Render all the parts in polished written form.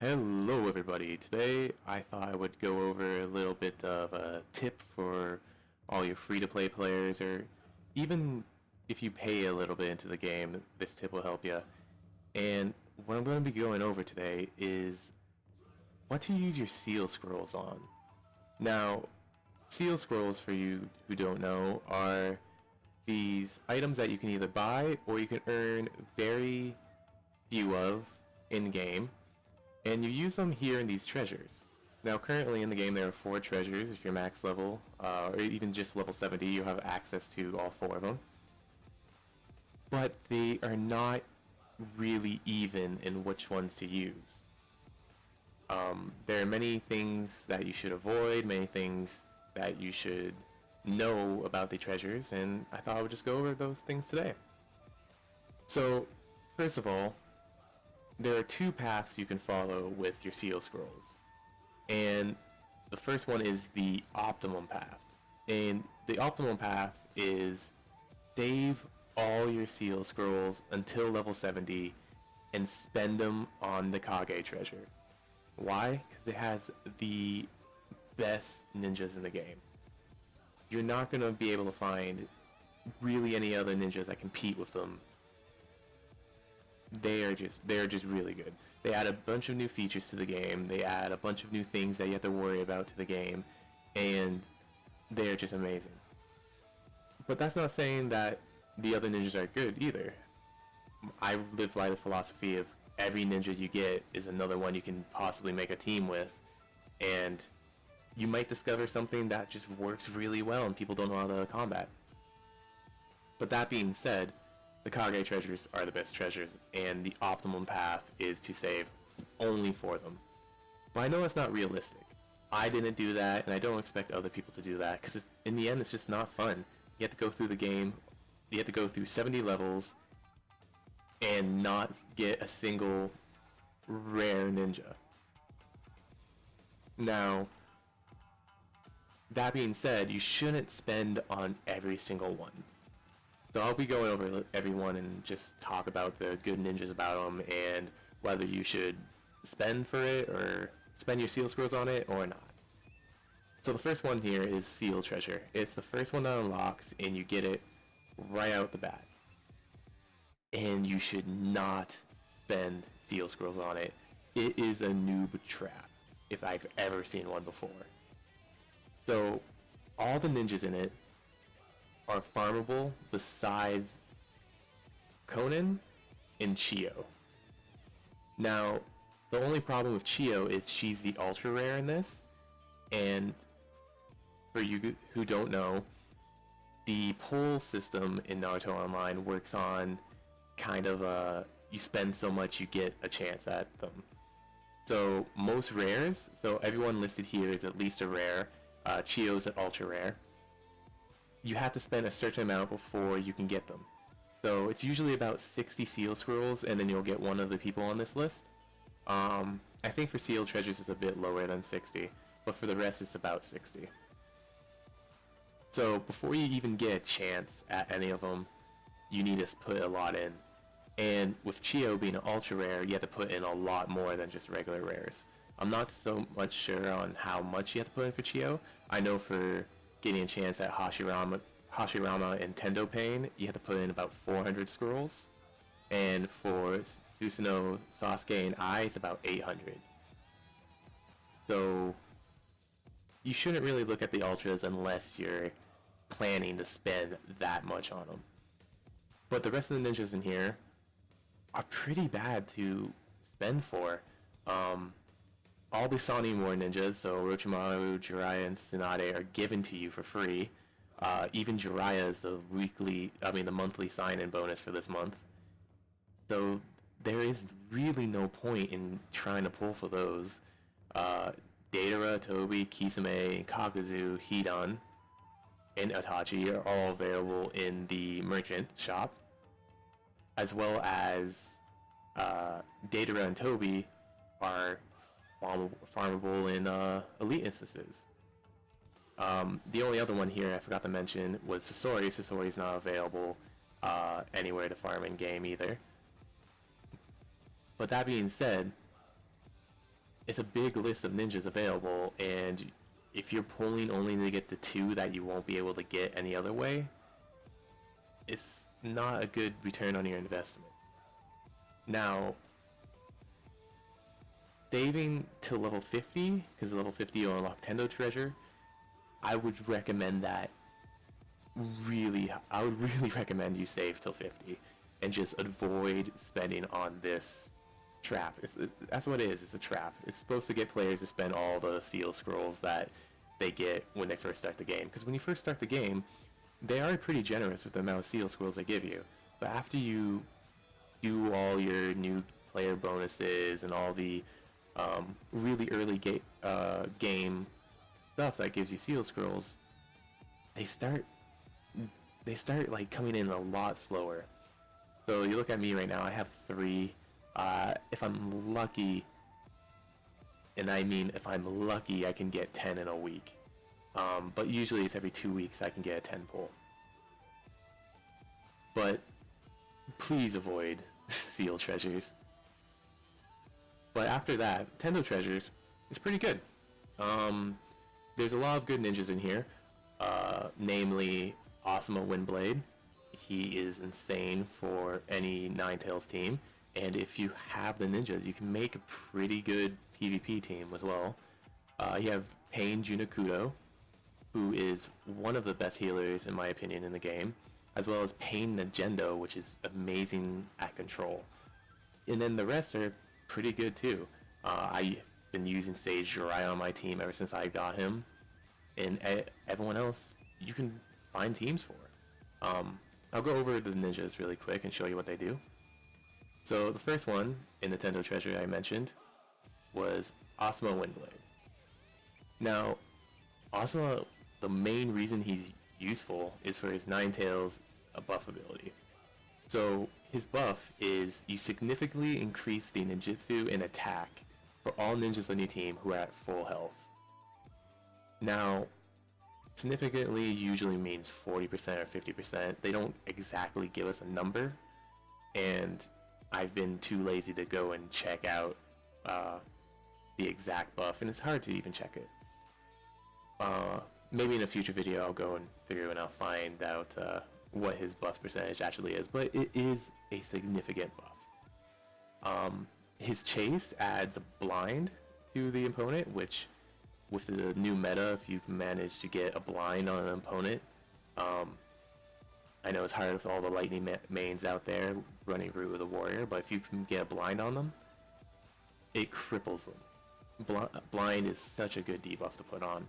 Hello everybody. Today I thought I would go over a little bit of a tip for all your free-to-play players, or even if you pay a little bit into the game, this tip will help you. And what I'm going to be going over today is what to use your seal scrolls on. Now, seal scrolls, for you who don't know, are these items that you can either buy or you can earn very few of in-game. And you use them here in these treasures. Now currently in the game there are 4 treasures. If you're max level, or even just level 70, you'll have access to all 4 of them. But they are not really even in which ones to use. There are many things that you should avoid, many things that you should know about the treasures, and I thought I would just go over those things today. So, first of all, there are 2 paths you can follow with your seal scrolls. And the first one is the optimum path. And the optimum path is save all your seal scrolls until level 70 and spend them on the Kage treasure. Why? Because it has the best ninjas in the game. You're not going to be able to find really any other ninjas that compete with them. They're just really good. They add a bunch of new features to the game. They add a bunch of new things that you have to worry about to the game, and they're just amazing. But that's not saying that the other ninjas are good either. I live by the philosophy of every ninja you get is another one you can possibly make a team with, and you might discover something that just works really well and people don't know how to combat. But that being said, the Kage treasures are the best treasures, and the optimum path is to save only for them. But I know that's not realistic. I didn't do that, and I don't expect other people to do that, because in the end it's just not fun. You have to go through the game, you have to go through 70 levels, and not get a single rare ninja. Now, that being said, you shouldn't spend on every single one. So I'll be going over everyone and just talk about the good ninjas about them and whether you should spend for it or spend your seal scrolls on it or not. So the first one here is Seal Treasure. It's the first one that unlocks and you get it right out the bat. And you should not spend seal scrolls on it. It is a noob trap, if I've ever seen one before. So all the ninjas in it are farmable besides Conan and Chio. Now, the only problem with Chio is she's the ultra rare in this, and for you who don't know, the pull system in Naruto Online works on kind of you spend so much you get a chance at them. So most rares, so everyone listed here is at least a rare, Chio's an ultra rare. You have to spend a certain amount before you can get them. So it's usually about 60 seal scrolls, and then you'll get one of the people on this list. I think for seal treasures it's a bit lower than 60, but for the rest it's about 60. So before you even get a chance at any of them, you need to put a lot in. And with Chio being an ultra rare, you have to put in a lot more than just regular rares. I'm not so much sure on how much you have to put in for Chio. I know for getting a chance at Hashirama and Tendo Pain, you have to put in about 400 scrolls. And for Susanoo, Sasuke, and Ai, it's about 800. So you shouldn't really look at the ultras unless you're planning to spend that much on them. But the rest of the ninjas in here are pretty bad to spend for. All the Sani War ninjas, so Orochimaru, Jiraiya, and Tsunade, are given to you for free. Even Jiraiya is the monthly sign-in bonus for this month. So there is really no point in trying to pull for those. Deidara, Tobi, Kisame, Kakuzu, Hidan, and Itachi are all available in the merchant shop, as well as Deidara and Tobi are farmable in elite instances. The only other one here I forgot to mention was Sasori. Sasori's not available anywhere to farm in game either. But that being said, it's a big list of ninjas available, and if you're pulling only to get the 2 that you won't be able to get any other way, it's not a good return on your investment. Now, saving to level 50, because level 50 you'll unlock Tendo treasure, I would recommend that I would really recommend you save till 50 and just avoid spending on this trap. That's what it is, it's a trap. It's supposed to get players to spend all the seal scrolls that they get when they first start the game. Because when you first start the game, they are pretty generous with the amount of seal scrolls they give you. But after you do all your new player bonuses and all the really early game stuff that gives you seal scrolls, they start like coming in a lot slower. So you look at me right now, I have 3. If I'm lucky, and I mean if I'm lucky, I can get 10 in a week. But usually it's every 2 weeks I can get a 10 pull. But please avoid seal treasures. But after that, Tendo treasures is pretty good. There's a lot of good ninjas in here, namely Asuma Windblade. He is insane for any Ninetales team, and if you have the ninjas, you can make a pretty good PvP team as well. You have Pain Junakudo, who is one of the best healers in my opinion in the game, as well as Pain Nagendo, which is amazing at control. And then the rest are pretty good too. I've been using Sage Jiraiya on my team ever since I got him, and everyone else you can find teams for. I'll go over the ninjas really quick and show you what they do. So the first one in the Tendo treasure I mentioned was Asuma Windblade. Now, Asuma, the main reason he's useful is for his Ninetales buff ability. So his buff is you significantly increase the ninjutsu and attack for all ninjas on your team who are at full health. Now, significantly usually means 40% or 50%. They don't exactly give us a number, and I've been too lazy to go and check out the exact buff, and it's hard to even check it. Maybe in a future video I'll go through and I'll find out what his buff percentage actually is, but it is a significant buff. His chase adds a blind to the opponent, which with the new meta, if you can manage to get a blind on an opponent, I know it's hard with all the lightning mains out there running route with a warrior, but if you can get a blind on them, it cripples them. Blind is such a good debuff to put on.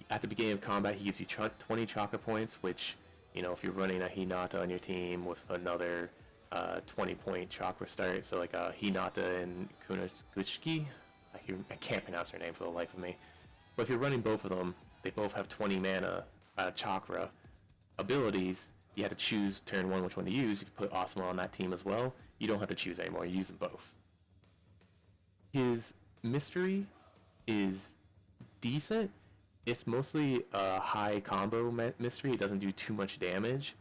At the beginning of combat, he gives you 20 chakra points, which, you know, if you're running a Hinata on your team with another 20-point chakra start, so like a Hinata and Kunoguchi, I can't pronounce her name for the life of me. But if you're running both of them, they both have 20 mana chakra abilities. You have to choose turn 1 which one to use. If you put Asuma on that team as well, you don't have to choose anymore. You use them both. His mystery is decent. It's mostly a high combo mystery. It doesn't do too much damage,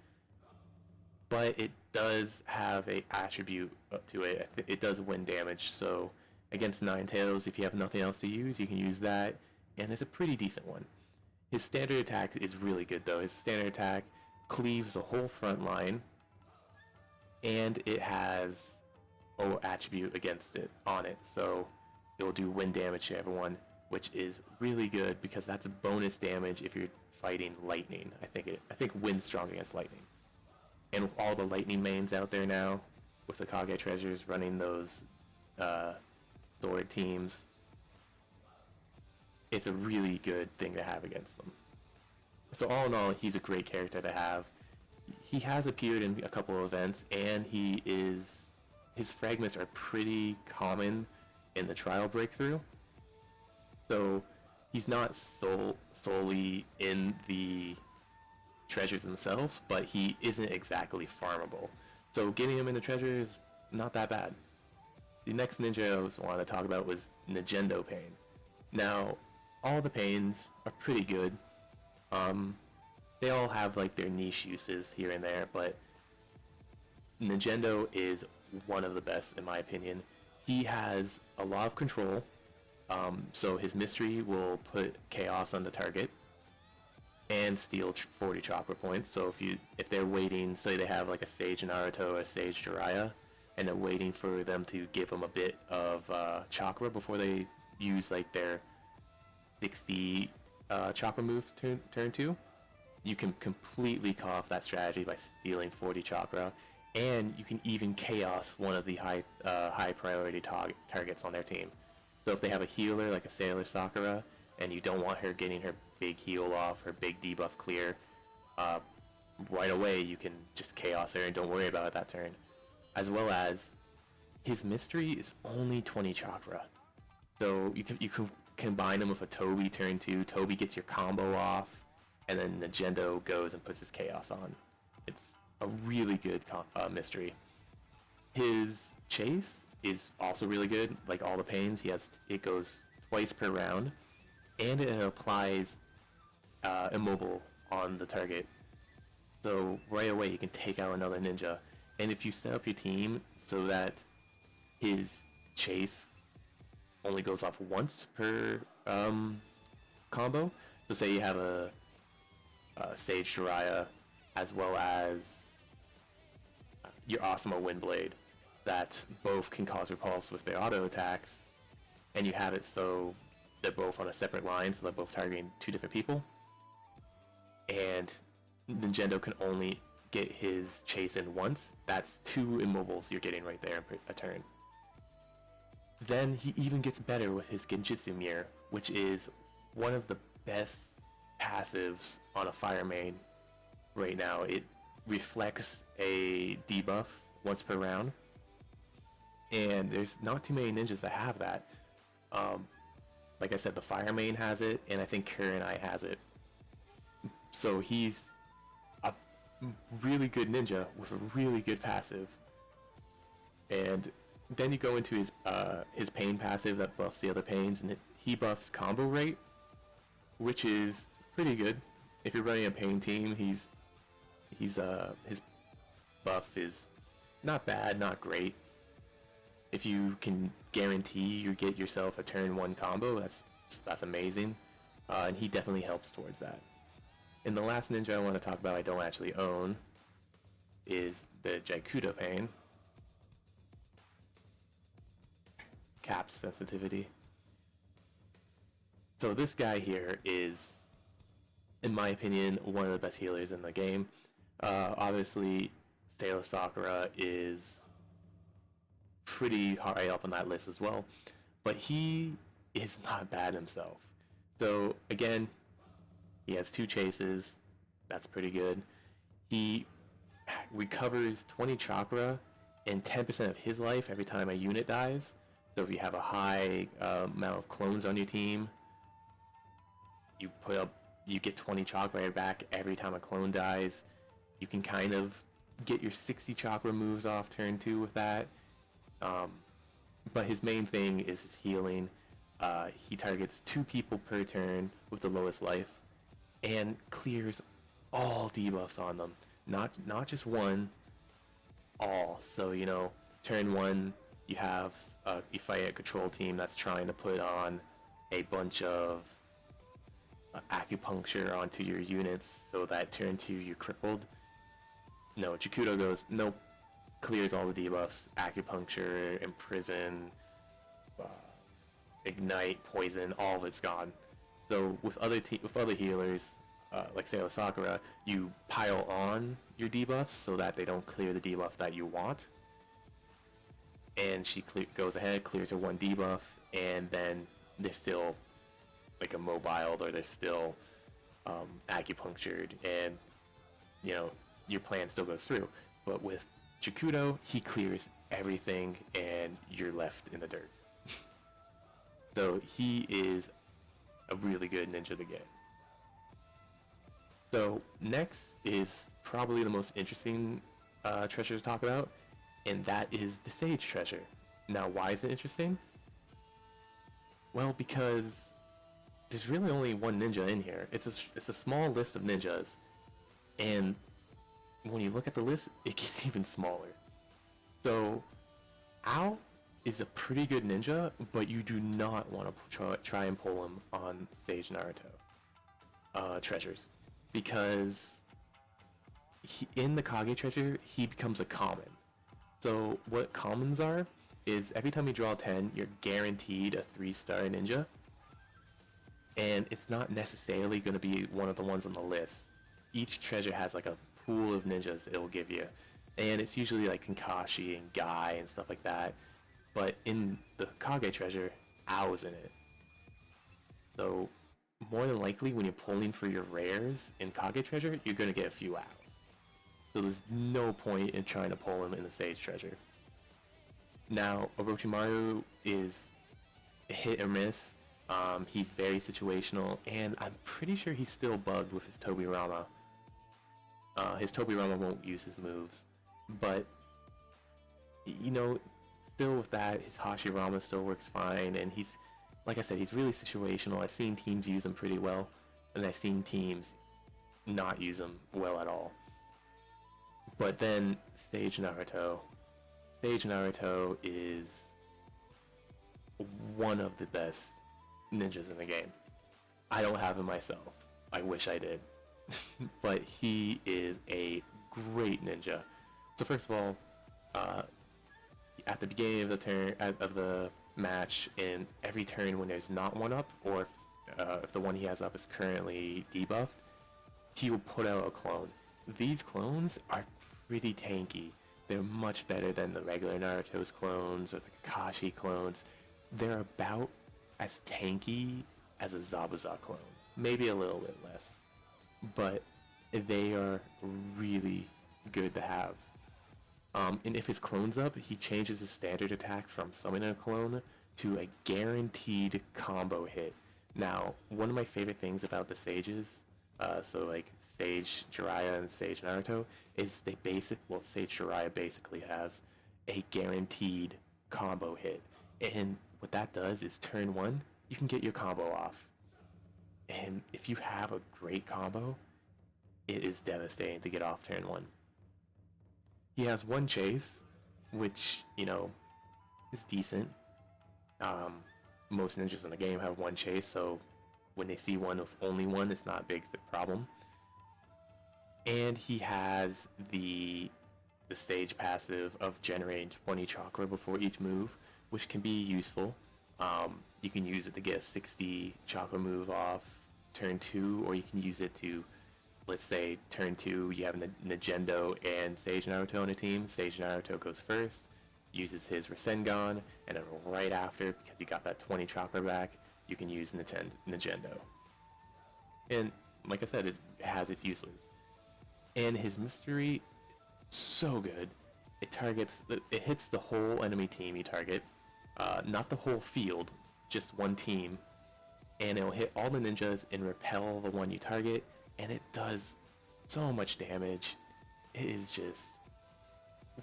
but it does have a attribute to it. It does win damage, so against Ninetales, if you have nothing else to use, you can use that, and it's a pretty decent one. His standard attack is really good though. His standard attack cleaves the whole front line, and it has attribute against it on it, so it will do wind damage to everyone, which is really good because that's a bonus damage if you're fighting lightning. I think wind's strong against lightning. And with all the lightning mains out there now, with the Kage treasures running those sword teams, it's a really good thing to have against them. So all in all, he's a great character to have. He has appeared in a couple of events, and his fragments are pretty common in the trial breakthrough. So he's not solely in the treasures themselves, but he isn't exactly farmable. So getting him in the treasure is not that bad. The next ninja I wanted to talk about was Nagendo Pain. Now, all the pains are pretty good. They all have like their niche uses here and there, but Nagendo is one of the best in my opinion. He has a lot of control. So his mystery will put chaos on the target and steal 40 chakra points. So if they're waiting, say they have like a Sage Naruto or a Sage Jiraiya, and they're waiting for them to give them a bit of chakra before they use like their 60 chakra move turn 2, you can completely cut off that strategy by stealing 40 chakra, and you can even chaos one of the high priority targets on their team. So if they have a healer like a Sailor Sakura, and you don't want her getting her big heal off, her big debuff clear, right away you can just chaos her and don't worry about it that turn. As well as, his mystery is only 20 chakra. So you can combine him with a Toby turn 2, Toby gets your combo off, and then Nagendo goes and puts his chaos on. It's a really good mystery. His chase is also really good, like all the pains. It goes twice per round, and it applies immobile on the target. So right away you can take out another ninja. And if you set up your team so that his chase only goes off once per combo, so say you have a Sage Jiraiya as well as your Asuma Windblade that both can cause repulse with their auto attacks, and you have it so they're both on a separate line, so they're both targeting two different people, and Nintendo can only get his chase in once. That's 2 immobiles you're getting right there in a turn. Then he even gets better with his Genjutsu Mirror, which is one of the best passives on a fire main right now. It reflects a debuff once per round, and there's not too many ninjas that have that. Like I said, the fire main has it, and I think Kurenai has it. So he's a really good ninja with a really good passive. And then you go into his pain passive that buffs the other pains, and he buffs combo rate, which is pretty good. If you're running a pain team, his buff is not bad, not great. If you can guarantee you get yourself a turn 1 combo, that's amazing, and he definitely helps towards that. And the last ninja I want to talk about I don't actually own is the Jaikudo Pain. Cap sensitivity. So this guy here is, in my opinion, one of the best healers in the game. Obviously, Sailor Sakura is pretty high up on that list as well, but he is not bad himself. So again, he has 2 chases, that's pretty good. He recovers 20 chakra and 10% of his life every time a unit dies. So if you have a high amount of clones on your team, you get 20 chakra back every time a clone dies. You can kind of get your 60 chakra moves off turn 2 with that. But his main thing is his healing. He targets 2 people per turn with the lowest life, and clears all debuffs on them. Not just one, all. So turn 1 you fight a control team that's trying to put on a bunch of acupuncture onto your units so that turn 2 you're crippled. No, Jaikudo goes, nope, clears all the debuffs, acupuncture, imprison, ignite, poison, all of it's gone. So with other healers, like Sailor Sakura, you pile on your debuffs so that they don't clear the debuff that you want. And she goes ahead, clears her 1 debuff, and then they're still like immobiled, or they're still acupunctured, and your plan still goes through. But with Jaikudo, he clears everything, and you're left in the dirt. So he is a really good ninja to get. So next is probably the most interesting treasure to talk about, and that is the Sage treasure. Now, why is it interesting? Well, because there's really only one ninja in here. It's a small list of ninjas, and when you look at the list, it gets even smaller. So, Ao is a pretty good ninja, but you do not want to try and pull him on Sage Naruto treasures, because in the Kage treasure, he becomes a common. So what commons are is every time you draw 10, you're guaranteed a 3-star ninja, and it's not necessarily going to be one of the ones on the list. Each treasure has like a pool of ninjas it will give you, and it's usually like Kakashi and Guy and stuff like that. But in the Kage treasure, Ao's in it. So more than likely, when you're pulling for your rares in Kage treasure, you're going to get a few Aos. So there's no point in trying to pull him in the Sage treasure. Now, Orochimaru is hit or miss. He's very situational, and I'm pretty sure he's still bugged with his Tobirama. His Tobirama won't use his moves, but you know, still with that, his Hashirama still works fine, and he's, like I said, he's really situational. I've seen teams use him pretty well, and I've seen teams not use him well at all. But then Sage Naruto. Sage Naruto is one of the best ninjas in the game. I don't have him myself. I wish I did. But he is a great ninja. So first of all, at the beginning of the turn of the match, in every turn when there's not one up, or if the one he has up is currently debuffed, he will put out a clone. These clones are pretty tanky. They're much better than the regular Naruto's clones or the Kakashi clones. They're about as tanky as a Zabuza clone. Maybe a little bit less. But they are really good to have. And if his clone's up, he changes his standard attack from summoning a clone to a guaranteed combo hit. Now, one of my favorite things about the Sages, so like Sage Jiraiya and Sage Naruto, is Sage Jiraiya basically has a guaranteed combo hit. And what that does is turn 1, you can get your combo off. And if you have a great combo, it is devastating to get off turn 1. He has one chase, which, you know, is decent. Most ninjas in the game have one chase, so when they see one with only one, it's not a big problem. And he has the stage passive of generating 20 chakra before each move, which can be useful. You can use it to get a 60 chakra move off turn 2, or you can use it to, let's say, turn 2, you have Nagendo and Sage Naruto on a team. Sage Naruto goes first, uses his Rasengan, and then right after, because he got that 20 chakra back, you can use Nagendo. And like I said, it has its uses. And his mystery, so good. It hits the whole enemy team you target, not the whole field, just one team, and it'll hit all the ninjas and repel the one you target, and it does so much damage. It is just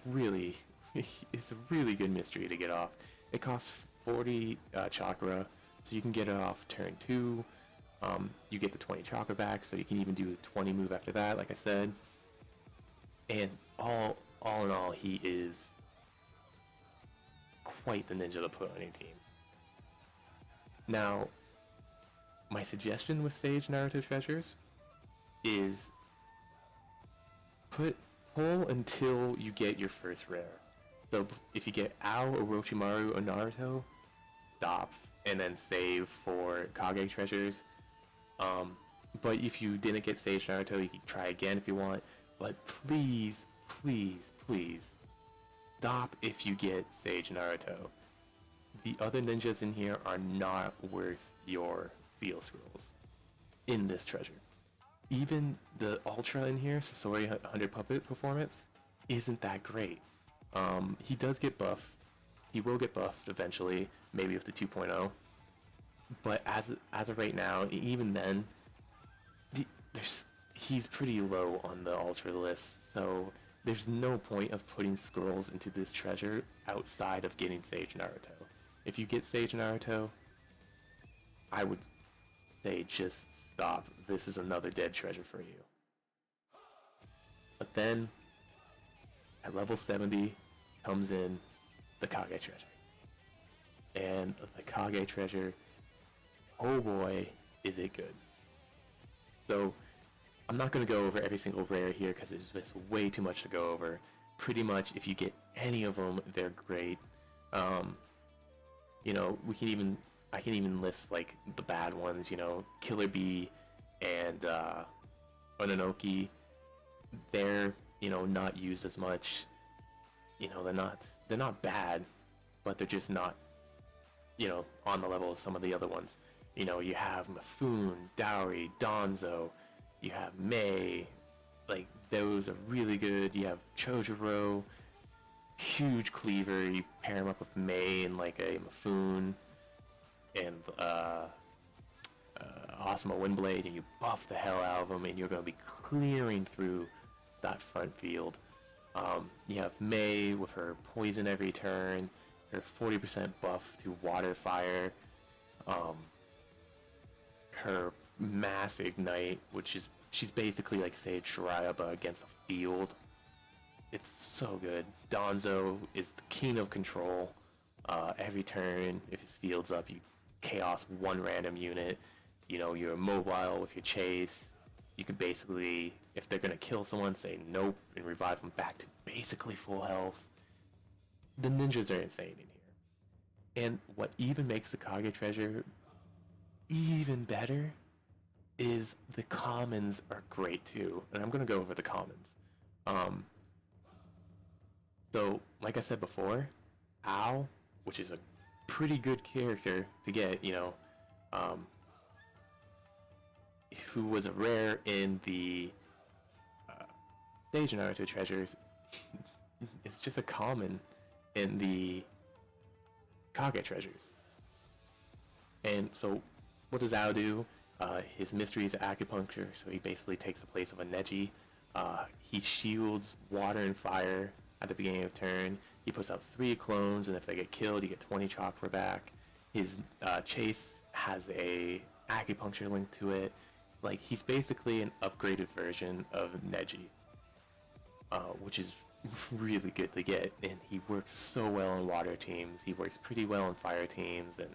really, it's a really good mystery to get off. It costs 40 chakra, so you can get it off turn 2. You get the 20 chakra back, so you can even do a 20 move after that, like I said. And all in all, he is quite the ninja to put on your team. Now, my suggestion with Sage Naruto treasures is pull until you get your first rare. So if you get Ao, Orochimaru, or Naruto, stop, and then save for Kage treasures. But if you didn't get Sage Naruto, you can try again if you want. But please, please, please, stop if you get Sage Naruto. The other ninjas in here are not worth your Seal Scrolls in this treasure. Even the Ultra in here, Sasori 100 Puppet Performance, isn't that great. He does get buffed. He will get buffed eventually, maybe with the 2.0. But as of right now, even then, he's pretty low on the Ultra list, so there's no point of putting scrolls into this treasure outside of getting Sage Naruto. If you get Sage Naruto, I would say just stop. This is another dead treasure for you. But then, at level 70, comes in the Kage treasure. And the Kage treasure, oh boy, is it good. So I'm not going to go over every single rare here because there's just way too much to go over. Pretty much, if you get any of them, they're great. You know, I can even list like the bad ones. You know, Killer Bee and Ononoki. They're, you know, not used as much. You know, they're not bad, but they're just not, you know, on the level of some of the other ones. You know, you have Mifune, Dowry, Donzo, you have Mei, like, those are really good. You have Chojuro, huge cleaver, you pair him up with Mei and, like, a Mifune, and, Asuma Windblade, and you buff the hell out of them, and you're going to be clearing through that front field. You have Mei with her poison every turn, her 40% buff to water fire, her mass ignite, which is, she's basically like Sage Shiraya but against a field. It's so good. Donzo is the king of control. Every turn, if his field's up, you chaos one random unit. You know, you're mobile with your chase. You can basically, if they're gonna kill someone, say nope and revive them back to basically full health. The ninjas are insane in here. And what even makes the Kage treasure even better is the commons are great too. And I'm gonna go over the commons. So, like I said before, Ao, which is a pretty good character to get, you know, who was a rare in the stage Naruto treasures, it's just a common in the Kage treasures. And so, what does Ao do? His mystery is acupuncture, so he basically takes the place of a Neji. He shields water and fire at the beginning of turn. He puts out 3 clones, and if they get killed, you get 20 chakra back. His chase has a acupuncture link to it. Like, he's basically an upgraded version of Neji, which is really good to get, and he works so well in water teams. He works pretty well in fire teams, and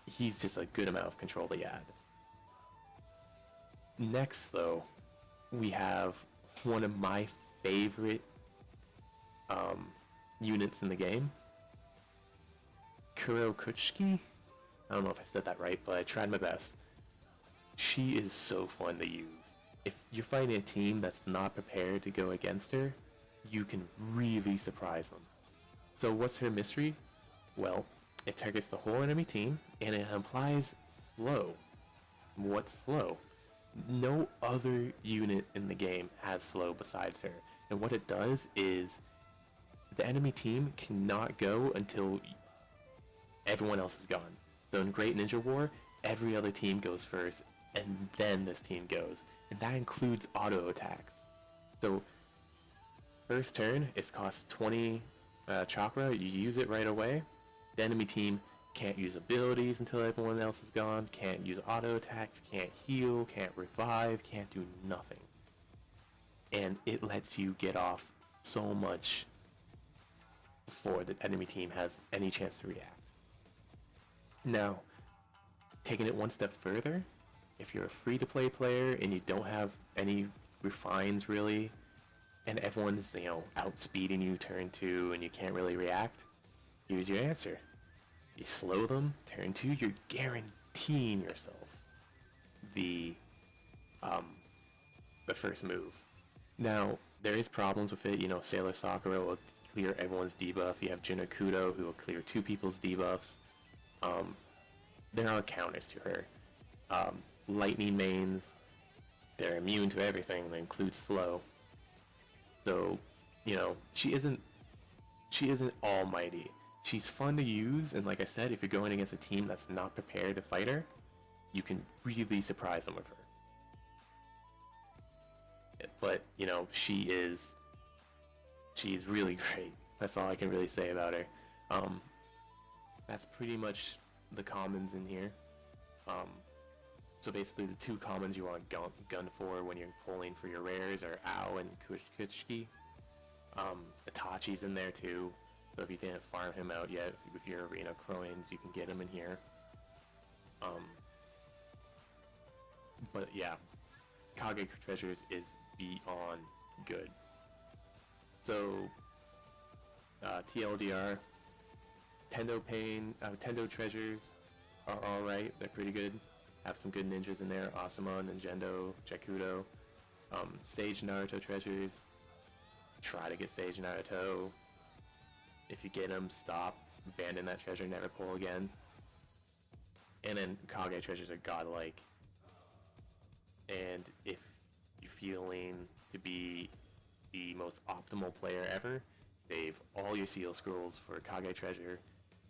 he's just a good amount of control to add. Next, though, we have one of my favorite units in the game, Kurokuchiki. I don't know if I said that right, but I tried my best. She is so fun to use. If you're fighting a team that's not prepared to go against her, you can really surprise them. So what's her mystery? Well, it targets the whole enemy team, and it implies slow. What's slow? No other unit in the game has slow besides her. And what it does is the enemy team cannot go until everyone else is gone. So in Great Ninja War, every other team goes first, and then this team goes. And that includes auto attacks. So first turn, it costs 20 chakra, you use it right away. The enemy team can't use abilities until everyone else is gone, can't use auto attacks, can't heal, can't revive, can't do nothing. And it lets you get off so much before the enemy team has any chance to react. Now, taking it one step further, if you're a free-to-play player and you don't have any refines really, and everyone's, you know, outspeeding you turn 2 and you can't really react, here's your answer. You slow them, turn 2, you're guaranteeing yourself the first move. Now, there is problems with it. You know, Sailor Sakura will clear everyone's debuff. You have Jin Okudo who will clear 2 people's debuffs. There are counters to her. Lightning mains, they're immune to everything, that includes slow. So, you know, she isn't almighty. She's fun to use, and like I said, if you're going against a team that's not prepared to fight her, you can really surprise them with her. But, you know, she's really great. That's all I can really say about her. That's pretty much the commons in here. So basically the 2 commons you want to gun for when you're pulling for your rares are Ao and Kuchiki. Itachi's in there too. So if you didn't farm him out yet, with your arena coins, you can get him in here. But yeah, Kage Treasures is beyond good. So, TLDR, Tendo Treasures are alright, they're pretty good. Have some good ninjas in there, Asuma, Ninjendo, Jakudo. Sage Naruto Treasures, try to get Sage Naruto. If you get them, stop, abandon that treasure, never pull again. And then Kage Treasures are godlike. And if you're feeling to be the most optimal player ever, save all your seal scrolls for Kage Treasure.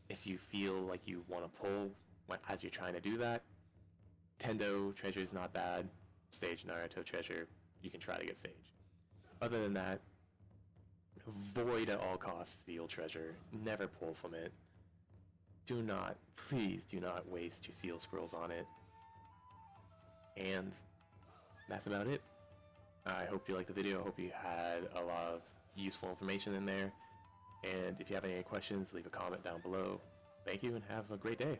If you feel like you want to pull as you're trying to do that, Tendo Treasure is not bad. Sage Naruto Treasure, you can try to get Sage. Other than that, avoid at all costs Seal Treasure. Never pull from it. Do not, please do not waste your seal scrolls on it. And that's about it. I hope you liked the video. I hope you had a lot of useful information in there. And if you have any questions, leave a comment down below. Thank you and have a great day.